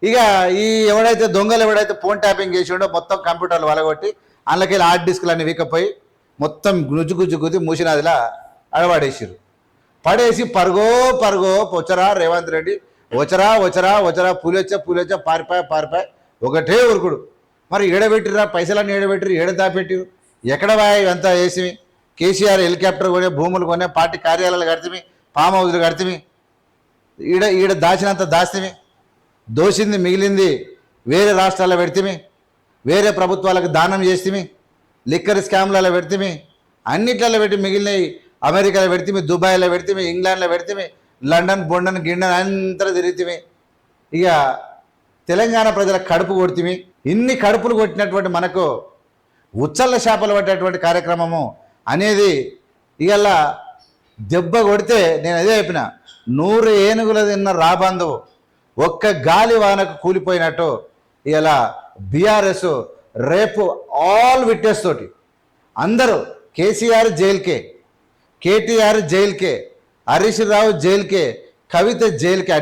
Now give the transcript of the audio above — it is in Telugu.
ఇక ఈ ఎవడైతే దొంగలు ఎవడైతే ఫోన్ ట్యాపింగ్ చేసిండో మొత్తం కంప్యూటర్లు వలగొట్టి అందులోకి హార్డ్ డిస్క్లు అన్ని వీకపోయి మొత్తం గుజ్జు గుజ్జు గుద్ది మూసినదిలా అడవాడేసారు. పడేసి పరుగో వచ్చరా రేవంత్ రెడ్డి వచ్చరా పులొచ్చా పారిపాయ ఒకటే ఉరుకుడు. మరి ఏడబెట్టిరా పైసలన్నీ ఏడబెట్టిరు, ఏడ దాపెట్టిరు, ఎక్కడ ఇవంతా వేసి కేసీఆర్ హెలికాప్టర్ కొనే, భూములు కొనే, పార్టీ కార్యాలయాలు కడితేమి, ఫామ్ హౌస్లు కడితేమి, ఈడ దాచినంత దాస్తేమి, దోసింది మిగిలింది వేరే రాష్ట్రాల్లో పెడితేమి, వేరే ప్రభుత్వాలకు దానం చేస్తేమి, లిక్కర్ స్కామ్లలో పెడితేమి, అన్నిట్లలో పెట్టి మిగిలినవి అమెరికాలో పెడితేమి, దుబాయ్లో పెడితేమి, ఇంగ్లాండ్లో పెడితేమి, లండన్ బొండన్ గిండన్ అంతా తిరుగుతేమి. ఇక తెలంగాణ ప్రజల కడుపు కొడితేమి. ఇన్ని కడుపులు కొట్టినటువంటి మనకు ఉచ్చల్ల చేపలు పట్టేటువంటి కార్యక్రమము అనేది ఇవాళ దెబ్బ కొడితే నేను అదే చెప్పిన, 100 ఏనుగుల తిన్న రాబంధువు ఒక్క గాలి వానకు కూలిపోయినట్టు ఇలా బీఆర్ఎస్ రేపు ఆల్ విట్నెస్ తోటి అందరూ కేసీఆర్ జైలుకే, కేటీఆర్ జైలుకే, హరీష్ రావు జైలుకే, కవిత జైలుకే.